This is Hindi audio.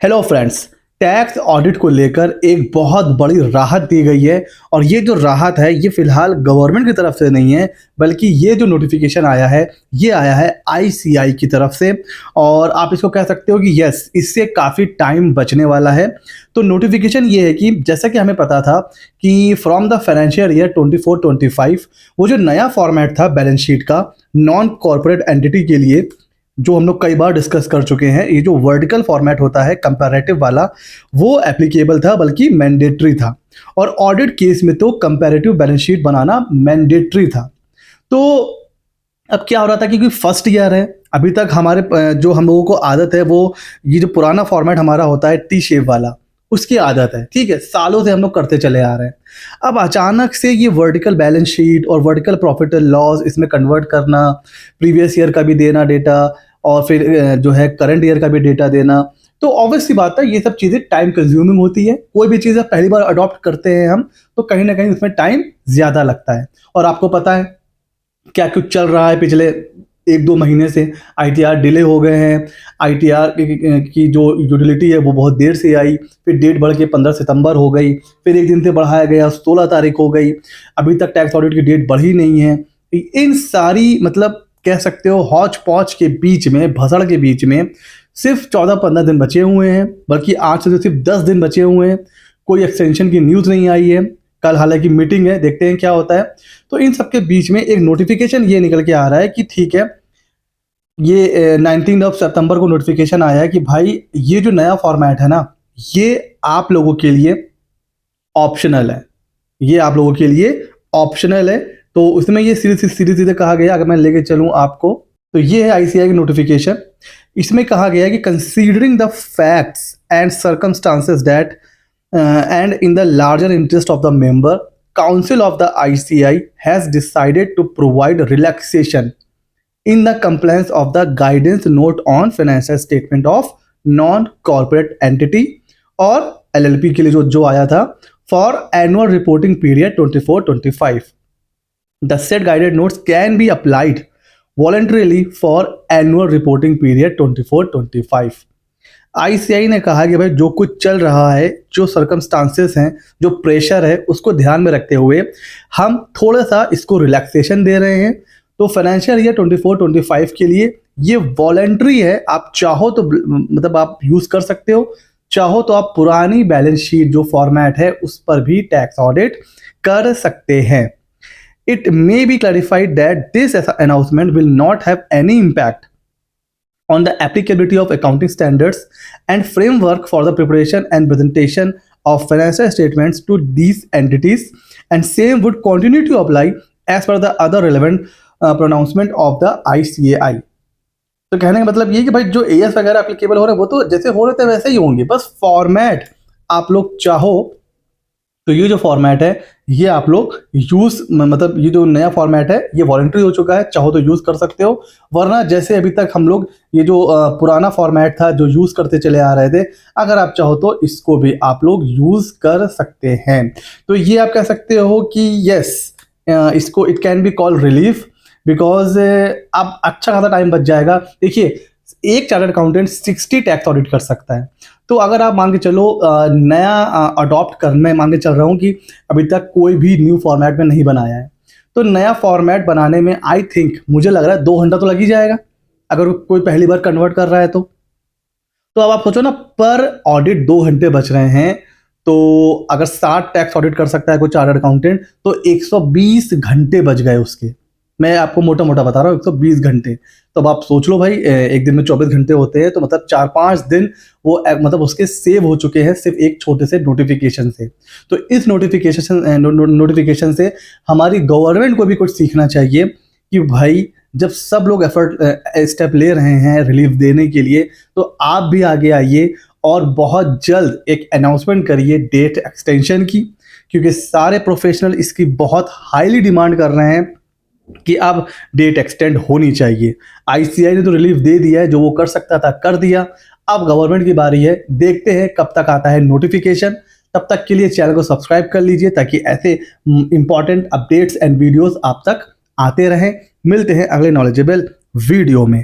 Hello friends. टैक्स ऑडिट को लेकर एक बहुत बड़ी राहत दी गई है और ये जो राहत है ये फिलहाल गवर्नमेंट की तरफ से नहीं है, बल्कि ये जो नोटिफिकेशन आया है ये आया है आईसीआई की तरफ से। और आप इसको कह सकते हो कि यस, इससे काफ़ी टाइम बचने वाला है। तो नोटिफिकेशन ये है कि जैसा कि हमें पता था कि फ्रॉम द फाइनेंशियल ईयर 24-25 वो जो नया फॉर्मेट था बैलेंस शीट का नॉन कॉर्पोरेट एंटिटी के लिए, जो हम लोग कई बार डिस्कस कर चुके हैं, ये जो वर्टिकल फॉर्मेट होता है कंपैरेटिव वाला, वो एप्लीकेबल था बल्कि मैंडेटरी था। और ऑडिट केस में तो कंपैरेटिव बैलेंस शीट बनाना मैंडेटरी था। तो अब क्या हो रहा था, क्योंकि फर्स्ट ईयर है, अभी तक हमारे जो हम लोगों को आदत है वो ये जो पुराना फॉर्मेट हमारा होता है टी शेप वाला, उसकी आदत है। ठीक है, सालों से हम लोग करते चले आ रहे हैं। अब अचानक से ये वर्टिकल बैलेंस शीट और वर्टिकल प्रॉफिट एंड लॉस इसमें कन्वर्ट करना, प्रीवियस ईयर का भी देना डेटा और फिर जो है करंट ईयर का भी डेटा देना, तो ऑब्वियस सी बात है ये सब चीज़ें टाइम कंज्यूमिंग होती है। कोई भी चीज़ पहली बार अडॉप्ट करते हैं हम, तो कहीं ना कहीं उसमें टाइम ज़्यादा लगता है। और आपको पता है क्या कुछ चल रहा है पिछले 1-2 महीने से। आईटीआर डिले हो गए हैं, आईटीआर की जो यूटिलिटी है वो बहुत देर से आई, फिर डेट बढ़ के 15 सितंबर हो गई, फिर एक दिन से बढ़ाया गया 16 तारीख हो गई, अभी तक टैक्स ऑडिट की डेट बढ़ी नहीं है। इन सारी मतलब कह सकते हो हौच पौच के बीच में, भसड़ के बीच में सिर्फ 14-15 दिन बचे हुए हैं, बल्कि आज से तो सिर्फ 10 दिन बचे हुए हैं। कोई एक्सटेंशन की न्यूज़ नहीं आई है। कल हालांकि मीटिंग है, देखते हैं क्या होता है। तो इन सब के बीच में एक नोटिफिकेशन ये निकल के आ रहा है कि ठीक है, ये 19 सितंबर को नोटिफिकेशन आया है कि भाई ये जो नया फॉर्मेट है ना, ये आप लोगों के लिए ऑप्शनल है। ये आप लोगों के लिए ऑप्शनल है। तो उसमें ये सीधे सीधे कहा गया, अगर मैं लेके चलूँ आपको, तो ये है आईसीआई की नोटिफिकेशन। इसमें कहा गया है कि considering the facts and circumstances that and in the larger interest of the member, council of the ICI has decided to provide relaxation in the compliance of the guidance note on financial statement of non-corporate entity और LLP के लिए जो आया था for annual reporting period 24-25. The said guided notes can be applied voluntarily for annual reporting period 24-25. ICI ने कहा कि भाई जो कुछ चल रहा है, जो सर्कमस्टांसेस हैं, जो प्रेशर है, उसको ध्यान में रखते हुए हम थोड़ा सा इसको रिलैक्सेशन दे रहे हैं। तो फाइनेंशियल ईयर 24-25 के लिए ये वॉलंटरी है। आप चाहो तो मतलब आप यूज़ कर सकते हो, चाहो तो आप पुरानी बैलेंस शीट जो फॉर्मेट है उस पर भी टैक्स ऑडिट कर सकते हैं। It may be clarified that this announcement will not have any impact on the applicability of accounting standards and framework for the preparation and presentation of financial statements to these entities, and same would continue to apply as per the other relevant pronouncement of the ICAI. तो कहने का मतलब ये कि भाई जो एएस वगैरह एप्लीकेबल हो रहे हैं वो तो जैसे हो रहे थे वैसे ही होंगे, बस फॉर्मेट आप लोग चाहो तो ये जो फॉर्मेट है ये आप लोग यूज़, मतलब ये जो नया फॉर्मेट है ये वॉलंटरी हो चुका है, चाहो तो यूज़ कर सकते हो। वरना जैसे अभी तक हम लोग ये जो पुराना फॉर्मेट था जो यूज़ करते चले आ रहे थे, अगर आप चाहो तो इसको भी आप लोग यूज़ कर सकते हैं। तो ये आप कह सकते हो कि यस, इसको it can be called relief, because अब अच्छा खासा टाइम बच जाएगा। देखिए, एक चार्टर्ड अकाउंटेंट 60 टैक्स ऑडिट कर सकता है। तो अगर आप मान के चलो नया अडॉप्ट करने, मान के चल रहा हूँ कि अभी तक कोई भी न्यू फॉर्मेट में नहीं बनाया है, तो नया फॉर्मेट बनाने में आई थिंक मुझे लग रहा है 2 घंटा तो लग ही जाएगा, अगर कोई पहली बार कन्वर्ट कर रहा है तो अब आप सोचो ना, पर ऑडिट 2 घंटे बच रहे हैं। तो अगर 60 टैक्स ऑडिट कर सकता है कोई चार्टर्ड अकाउंटेंट, तो 120 घंटे बच गए उसके। मैं आपको मोटा मोटा बता रहा हूँ, 120 घंटे। तो अब आप सोच लो भाई, एक दिन में 24 घंटे होते हैं, तो मतलब 4-5 दिन वो मतलब उसके सेव हो चुके हैं सिर्फ एक छोटे से नोटिफिकेशन से। तो इस नोटिफिकेशन से हमारी गवर्नमेंट को भी कुछ सीखना चाहिए कि भाई जब सब लोग एफर्ट स्टेप ले रहे हैं रिलीफ देने के लिए, तो आप भी आगे आइए और बहुत जल्द एक अनाउंसमेंट करिए डेट एक्सटेंशन की, क्योंकि सारे प्रोफेशनल इसकी बहुत हाईली डिमांड कर रहे हैं कि अब डेट एक्सटेंड होनी चाहिए। आईसीआई ने तो रिलीफ दे दिया है, जो वो कर सकता था कर दिया। अब गवर्नमेंट की बारी है, देखते हैं कब तक आता है नोटिफिकेशन। तब तक के लिए चैनल को सब्सक्राइब कर लीजिए ताकि ऐसे इंपॉर्टेंट अपडेट्स एंड वीडियोस आप तक आते रहें। मिलते हैं अगले नॉलेजेबल वीडियो में।